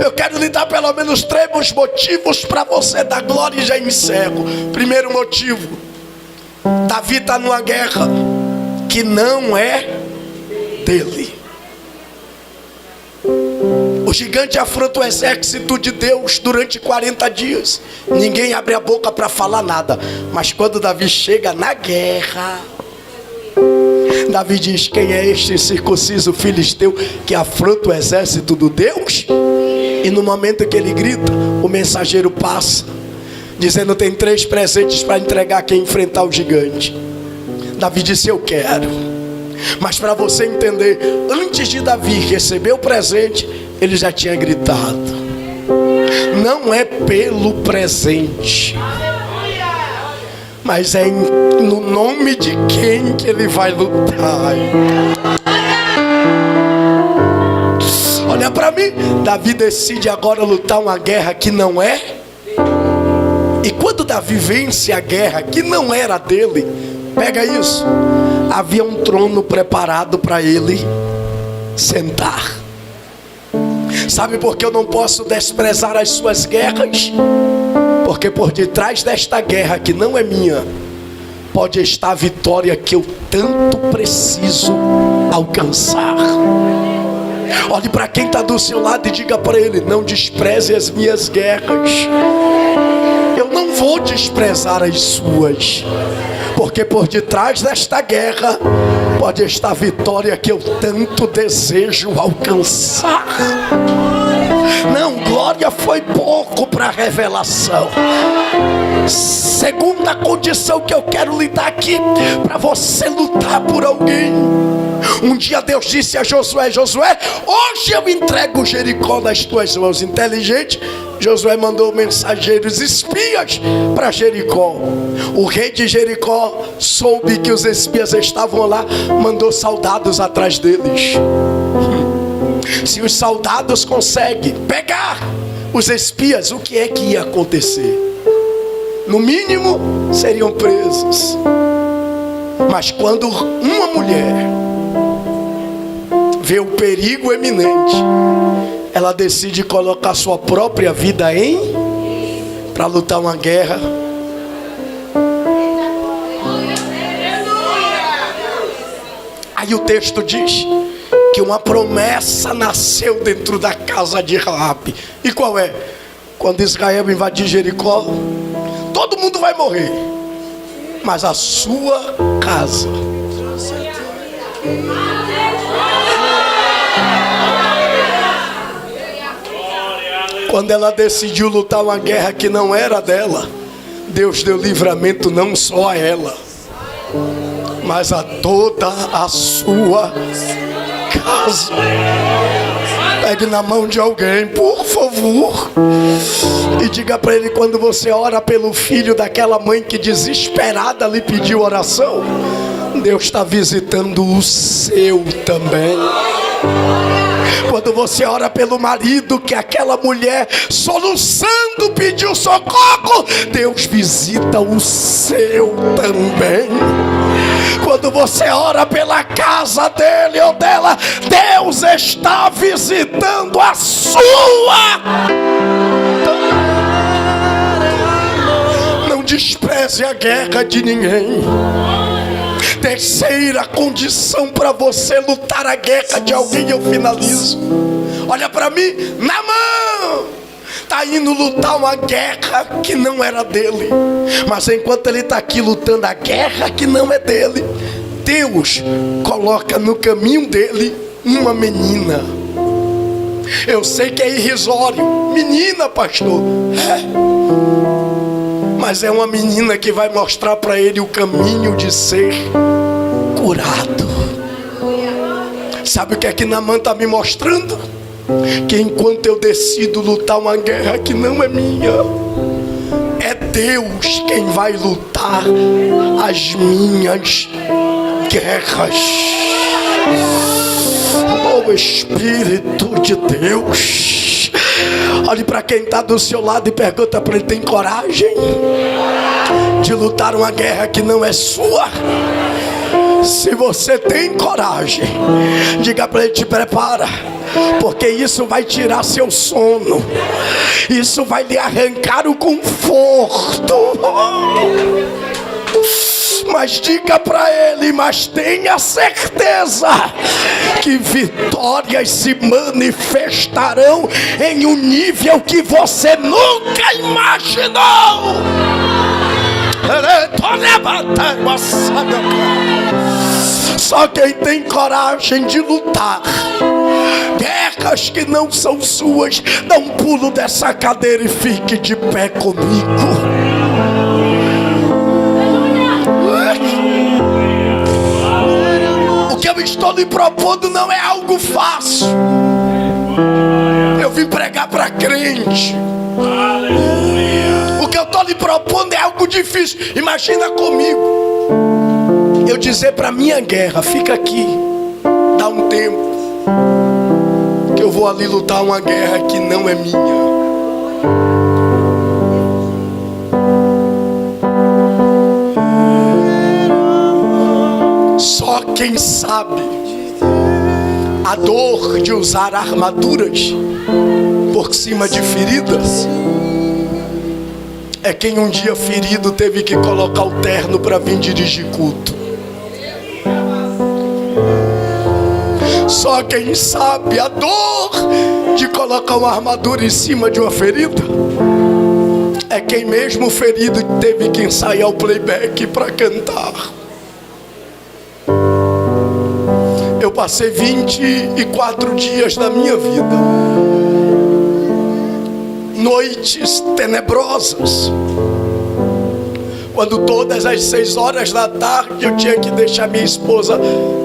Eu quero lhe dar pelo menos 3 motivos para você dar glória e já encerro. Primeiro motivo: Davi está numa guerra que não é dele. O gigante afronta o exército de Deus durante 40 dias. Ninguém abre a boca para falar nada. Mas quando Davi chega na guerra, Davi diz: quem é este incircunciso filisteu que afronta o exército do Deus? E no momento que ele grita, o mensageiro passa, dizendo: tem 3 presentes para entregar a quem enfrentar o gigante. Davi disse: eu quero. Mas para você entender, antes de Davi receber o presente, ele já tinha gritado: não é pelo presente, mas é no nome de quem que ele vai lutar. Olha para mim, Davi decide agora lutar uma guerra que não é. E quando Davi vence a guerra que não era dele, pega isso, havia um trono preparado para ele sentar. Sabe por que eu não posso desprezar as suas guerras? Porque por detrás desta guerra que não é minha, pode estar a vitória que eu tanto preciso alcançar. Olhe para quem está do seu lado e diga para ele: não despreze as minhas guerras. Eu não vou desprezar as suas, porque por detrás desta guerra pode estar a vitória que eu tanto desejo alcançar. Não, glória foi pouco para a revelação. Segunda condição que eu quero lhe dar aqui, para você lutar por alguém. Um dia Deus disse a Josué: Josué, hoje eu entrego Jericó nas tuas mãos. Inteligente, Josué mandou mensageiros, espias para Jericó. O rei de Jericó soube que os espias estavam lá, mandou soldados atrás deles. Se os soldados conseguem pegar os espias, o que é que ia acontecer? No mínimo, seriam presos. Mas quando uma mulher vê o perigo eminente, ela decide colocar sua própria vida para lutar uma guerra. Aí o texto diz que uma promessa nasceu dentro da casa de Raabe. E qual é? Quando Israel invadir Jericó, todo mundo vai morrer, mas a sua casa. Quando ela decidiu lutar uma guerra que não era dela, Deus deu livramento não só a ela, mas a toda a sua casa. Pegue na mão de alguém, por favor, e diga para ele: quando você ora pelo filho daquela mãe que desesperada lhe pediu oração, Deus está visitando o seu também. Quando você ora pelo marido que aquela mulher soluçando pediu socorro, Deus visita o seu também. Quando você ora pela casa dele ou dela, Deus está visitando a sua. Não despreze a guerra de ninguém. Terceira condição para você lutar a guerra de alguém, eu finalizo. Olha para mim, Naamã está indo lutar uma guerra que não era dele. Mas enquanto ele está aqui lutando a guerra que não é dele, Deus coloca no caminho dele uma menina. Eu sei que é irrisório. Menina, pastor. Mas é uma menina que vai mostrar para ele o caminho de ser curado. Sabe o que é que Naamã está me mostrando? Que enquanto eu decido lutar uma guerra que não é minha, é Deus quem vai lutar as minhas guerras. Oh Espírito de Deus, olhe para quem está do seu lado e pergunta para ele: tem coragem de lutar uma guerra que não é sua? Se você tem coragem, diga para ele: te prepara, porque isso vai tirar seu sono, isso vai lhe arrancar o conforto. Mas diga para ele: mas tenha certeza que vitórias se manifestarão em um nível que você nunca imaginou. Só quem tem coragem de lutar guerras que não são suas, dá um pulo dessa cadeira e fique de pé comigo. O que eu estou lhe propondo não é algo fácil. Eu vim pregar para crente. O que eu estou lhe propondo é algo difícil. Imagina comigo eu dizer para minha guerra: fica aqui, dá um tempo, que eu vou ali lutar uma guerra que não é minha. Só quem sabe a dor de usar armaduras por cima de feridas é quem um dia ferido teve que colocar o terno para vir dirigir culto. Só quem sabe a dor de colocar uma armadura em cima de uma ferida é quem mesmo ferido teve que ensaiar o playback para cantar. Eu passei 24 dias da minha vida, noites tenebrosas, quando todas as 6 horas da tarde eu tinha que deixar minha esposa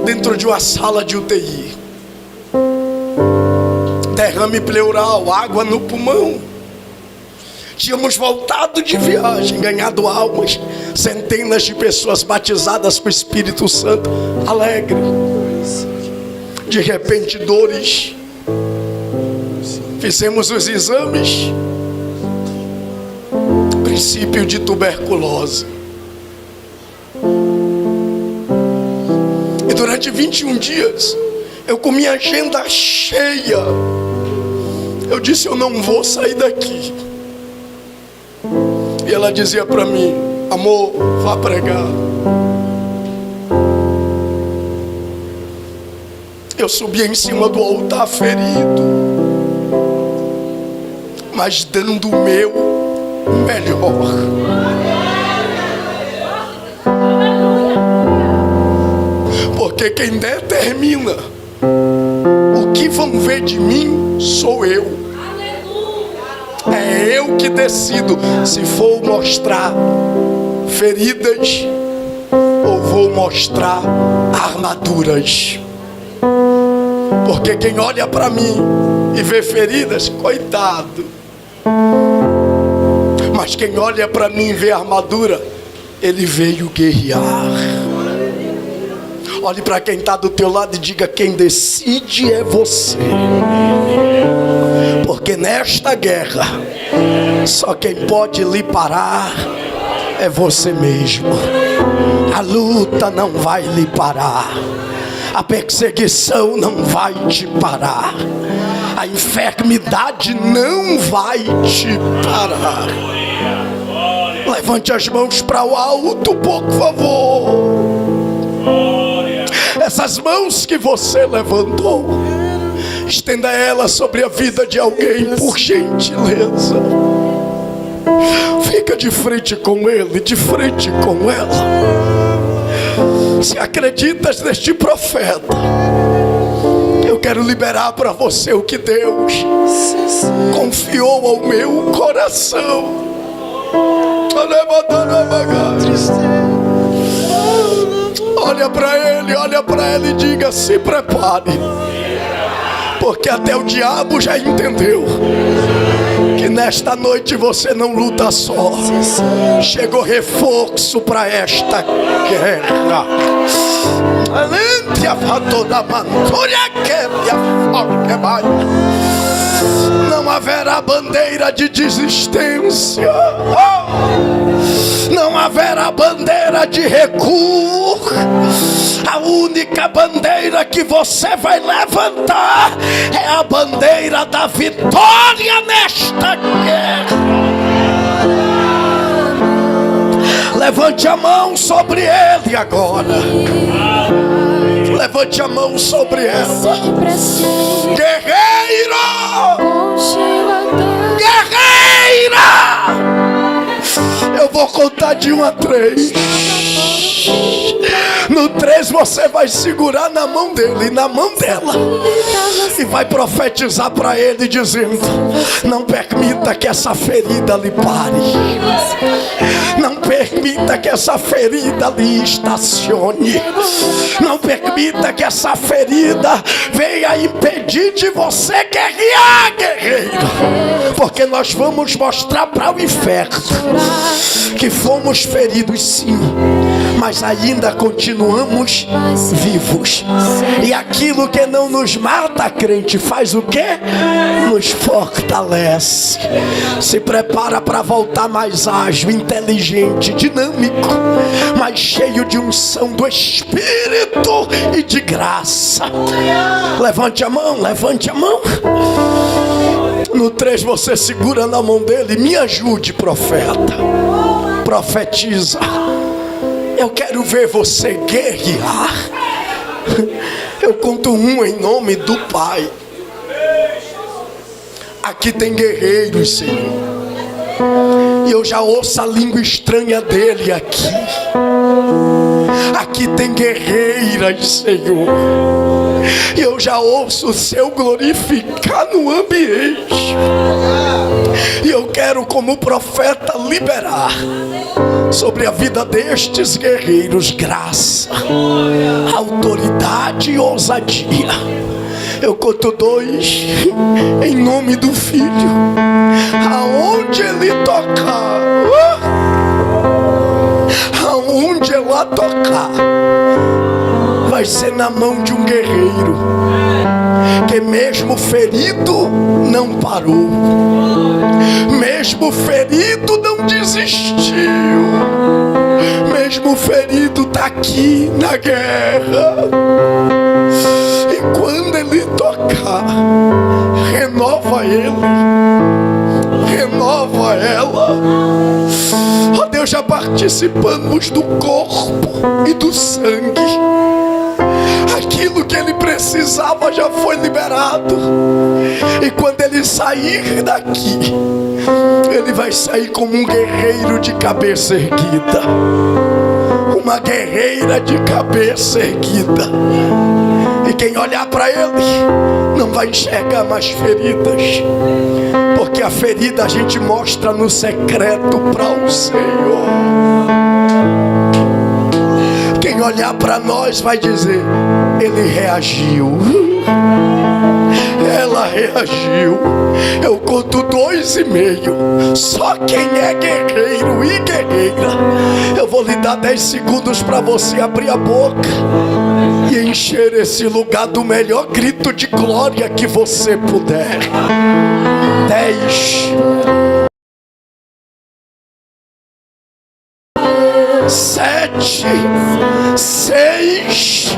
dentro de uma sala de UTI. Derrame pleural, água no pulmão. Tínhamos voltado de viagem, ganhado almas, centenas de pessoas batizadas com o Espírito Santo, alegre. De repente, dores. Fizemos os exames. Princípio de tuberculose. E durante 21 dias, eu com minha agenda cheia, eu disse: eu não vou sair daqui. E ela dizia para mim: amor, vá pregar. Eu subia em cima do altar ferido, mas dando o meu melhor. Porque quem determina o que vão ver de mim sou eu. É eu que decido se vou mostrar feridas ou vou mostrar armaduras. Porque quem olha para mim e vê feridas, coitado. Mas quem olha para mim e vê armadura, ele veio guerrear. Olhe para quem está do teu lado e diga: quem decide é você. Porque nesta guerra, só quem pode lhe parar é você mesmo. A luta não vai lhe parar. A perseguição não vai te parar. A enfermidade não vai te parar. Levante as mãos para o alto, por favor. Essas mãos que você levantou, Estenda ela sobre a vida de alguém, por gentileza. Fica de frente com ele, de frente com ela. Se acreditas neste profeta, eu quero liberar para você o que Deus confiou ao meu coração. Olha para ele e diga: se prepare, porque até o diabo já entendeu que nesta noite você não luta só. Chegou reforço para esta guerra. Não haverá bandeira de desistência, não haverá bandeira de recuo. A única bandeira que você vai levantar é a bandeira da vitória nesta guerra. Levante a mão sobre ele agora. Levante a mão sobre ela. Guerreiro! Guerreira! Eu vou contar de 1 a 3. No 3 você vai segurar na mão dele, na mão dela, e vai profetizar para ele dizendo: não permita que essa ferida lhe pare. Não permita que essa ferida lhe estacione. Não permita que essa ferida venha impedir de você guerrear, guerreiro. Porque nós vamos mostrar para o inferno que fomos feridos sim, mas ainda continuamos vivos. E aquilo que não nos mata, crente, faz o quê? Nos fortalece. Se prepara para voltar mais ágil, inteligente, dinâmico, mais cheio de unção do Espírito e de graça. Levante a mão, levante a mão. No 3 você segura na mão dele. Me ajude, profeta. Profetiza. Eu quero ver você guerrear. Eu conto 1 em nome do Pai. Aqui tem guerreiros, Senhor. E eu já ouço a língua estranha dele aqui. Aqui tem guerreiras, Senhor. E eu já ouço o seu glorificar no ambiente. E eu quero, como profeta, liberar sobre a vida destes guerreiros graça, autoridade e ousadia. Eu conto 2 em nome do Filho. Aonde ele tocar, aonde ela tocar, vai ser na mão de um guerreiro que mesmo ferido não parou, mesmo ferido não desistiu, mesmo ferido está aqui na guerra. E quando ele tocar, renova ele, renova ela. Ó Deus, já participamos do corpo e do sangue. Aquilo que ele precisava já foi liberado. E quando ele sair daqui, ele vai sair como um guerreiro de cabeça erguida, uma guerreira de cabeça erguida. E quem olhar para ele não vai enxergar mais feridas, porque a ferida a gente mostra no secreto para o Senhor. Quem olhar para nós vai dizer: ele reagiu, ela reagiu. Eu conto 2,5. Só quem é guerreiro e guerreira. Eu vou lhe dar 10 segundos para você abrir a boca e encher esse lugar do melhor grito de glória que você puder. 10, 7, 6.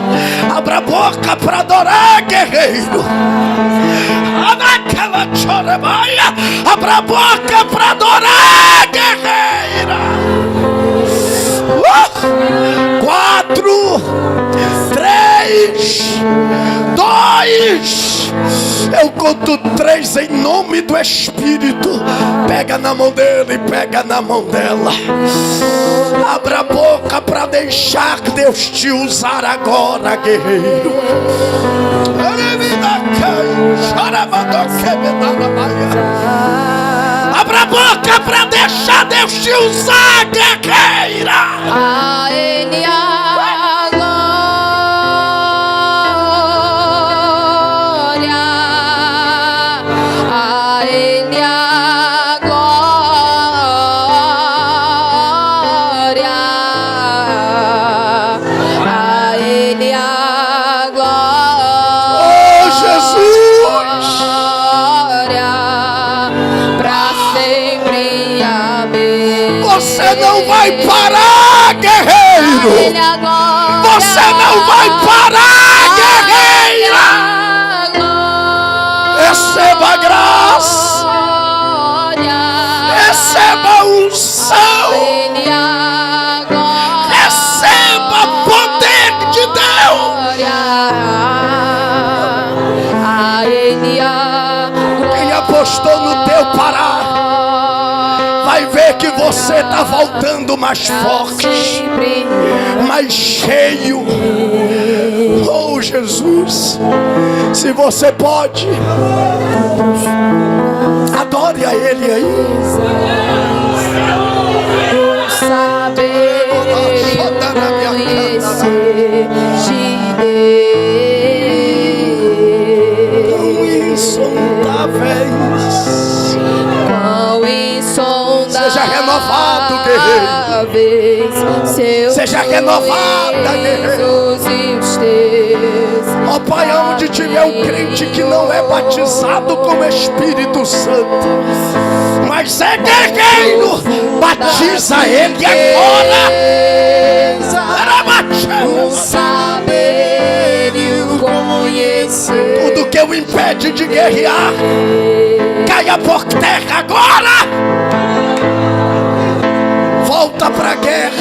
Abra a boca para adorar, guerreiro. Abra a boca para adorar, guerreira. 4, 3. 3, 2, eu conto 3 em nome do Espírito. Pega na mão dele, pega na mão dela. Abra a boca para deixar Deus te usar agora, guerreiro. Abra a boca para deixar Deus te usar, guerreira.
A Ele a glória, a Ele a glória, a Ele a glória.
Oh, Jesus!
Pra sempre, amém.
Você não vai parar, guerreiro. Você não vai parar, guerreira. Receba a graça, receba a unção, receba o poder de Deus. Quem apostou no teu parar vai ver que você está voltando mais forte, mais cheio. Oh, Jesus, se você pode, adore a Ele aí.
Saber conhecer de Deus. Quão insondáveis.
Seja renovado, guerreiro. Seja renovada, guerreiro. Ó Pai, onde tiver um crente que não é batizado com o Espírito Santo, mas é guerreiro, batiza ele agora.
Saber e o conhecer.
Tudo que o impede de guerrear, caia por terra agora. Volta pra guerra.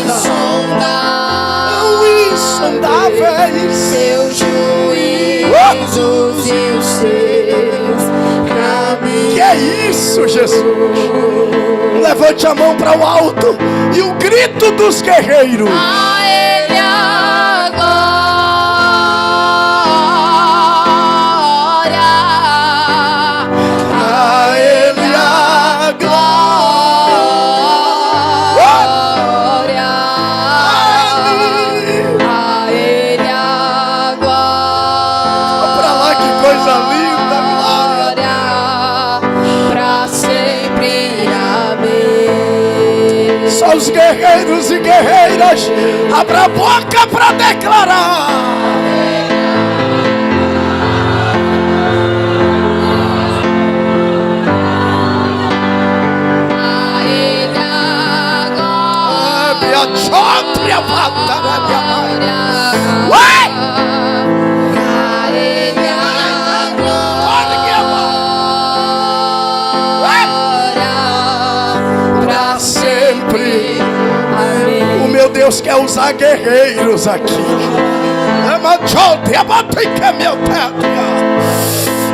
Insondáveis
Seus juízos e os seus caminhos.
Que é isso, Jesus? Levante a mão para o alto e o grito dos guerreiros.
A Ele a glória,
A Ele a
glória, a Ele a glória.
Pra lá, que coisa linda, glória.
Pra sempre, amém.
Só os guerreiros e guerreiras, abra a boca para declarar.
A Ele a glória.
Minha chótria, vata, minha mãe.
Uai! A Ele a glória. Pra sempre. Amém.
O meu Deus quer usar guerreiros aqui.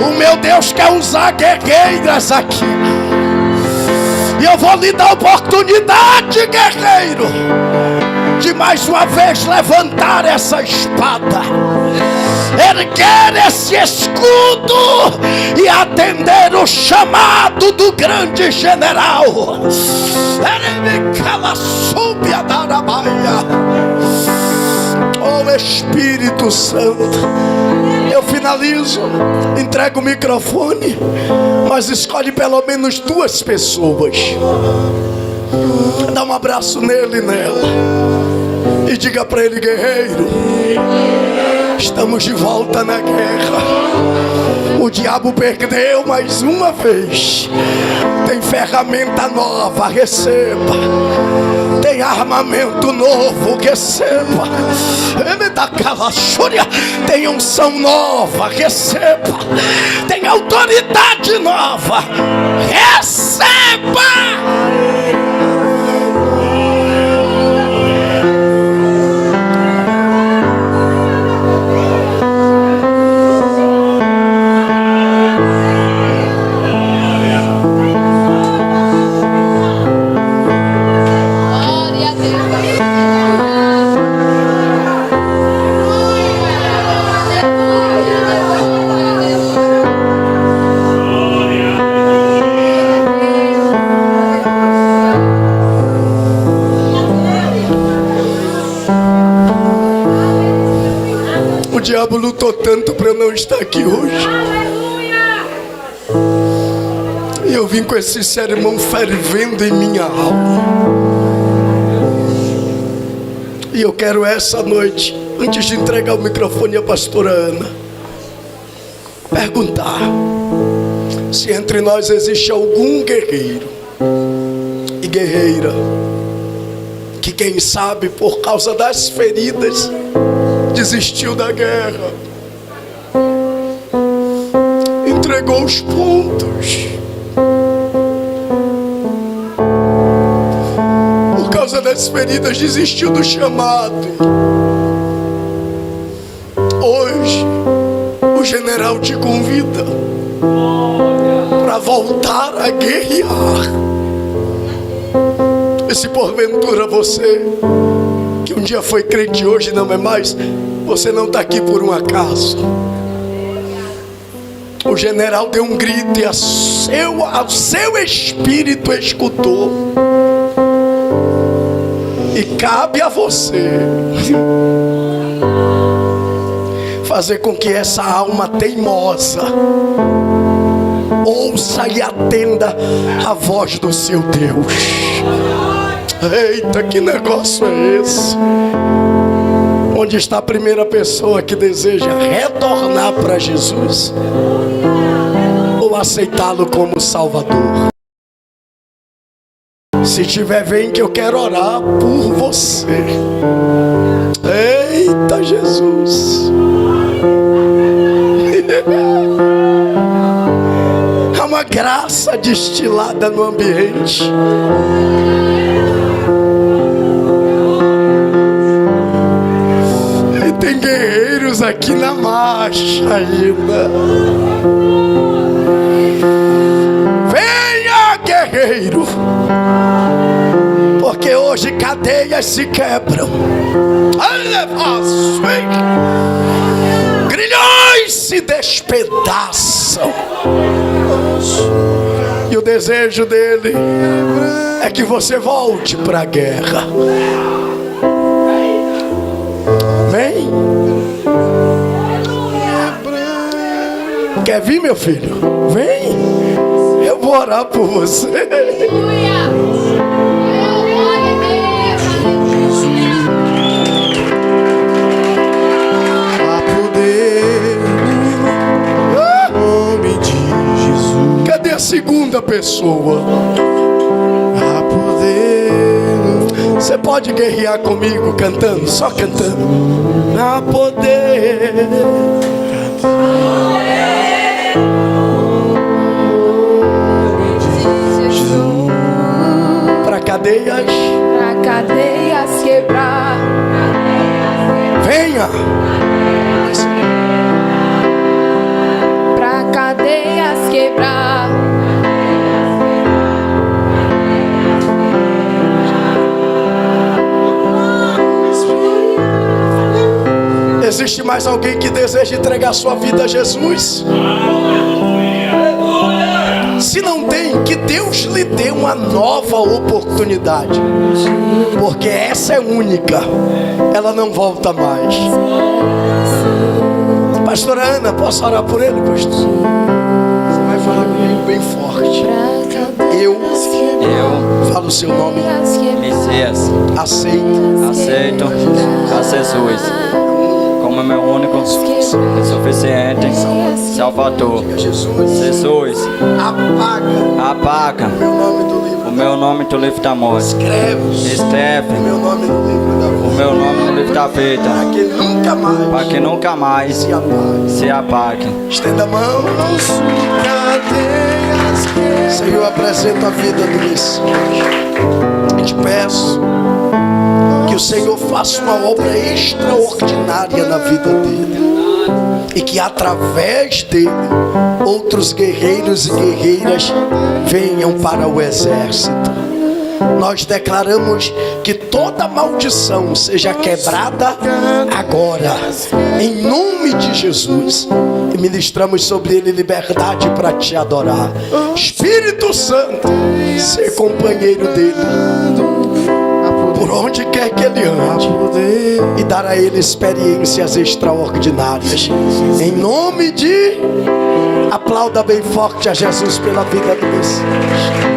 O meu Deus quer usar guerreiras aqui. E eu vou lhe dar oportunidade, guerreiro, de mais uma vez levantar essa espada, erguer esse escudo e atender o chamado do grande general. Oh, Espírito Santo, eu finalizo, entrego o microfone, mas escolhe pelo menos 2 pessoas. Dá um abraço nele e nela e diga para ele: guerreiro, estamos de volta na guerra. O diabo perdeu mais uma vez. Tem ferramenta nova, receba. Tem armamento novo, receba. Ele dá calaçúria. Tem unção nova, receba. Tem autoridade nova, receba. diabo lutou tanto para eu não estar aqui hoje. E eu vim com esse sermão fervendo em minha alma. E eu quero essa noite, antes de entregar o microfone à pastora Ana, perguntar se entre nós existe algum guerreiro e guerreira que, quem sabe, por causa das feridas, desistiu da guerra, entregou os pontos, por causa das feridas desistiu do chamado. Hoje o general te convida para voltar a guerrear. E se porventura você, que um dia foi crente e hoje não é mais, você não está aqui por um acaso. O general deu um grito e o seu espírito escutou. E cabe a você fazer com que essa alma teimosa ouça e atenda a voz do seu Deus. Eita, que negócio é esse? Onde está a primeira pessoa que deseja retornar para Jesus ou aceitá-lo como Salvador? Se tiver, vem que eu quero orar por você. Eita, Jesus. Há uma graça destilada no ambiente. E tem guerreiros aqui na marcha ainda. Venha, guerreiro, porque hoje cadeias se quebram, grilhões se despedaçam. E o desejo dele é que você volte para a guerra. Vem. Quer vir, meu filho? Vem. Eu vou orar por você. Cadê a segunda pessoa? A poder. Você pode guerrear comigo cantando? Só cantando. A poder. Para cadeias.
Pra cadeias quebrar.
Venha.
Pra cadeias quebrar.
Existe mais alguém que deseja entregar sua vida a Jesus? Se não tem, que Deus lhe dê uma nova oportunidade, porque essa é única, ela não volta mais. Pastora Ana, posso orar por ele, pastor? Você vai falar comigo bem forte. Eu falo o seu nome.
Messias,
Aceito
a Jesus como meu único e suficiente Salvador. Jesus, apaga o meu nome do livro da morte. Escreve
o meu nome no livro da vida.
o meu nome no livro da vida, para que nunca mais se apague.
Estenda a mão. Senhor, apresenta a vida do Messias. Eu te peço que o Senhor faça uma obra extraordinária na vida dele, e que através dele outros guerreiros e guerreiras venham para o exército. Nós declaramos que toda maldição seja quebrada agora, em nome de Jesus, e ministramos sobre ele liberdade para te adorar. Espírito Santo, ser companheiro dele por onde quer que ele ande. e dar a ele experiências extraordinárias. Em nome de... Aplauda bem forte a Jesus pela vida do Messias.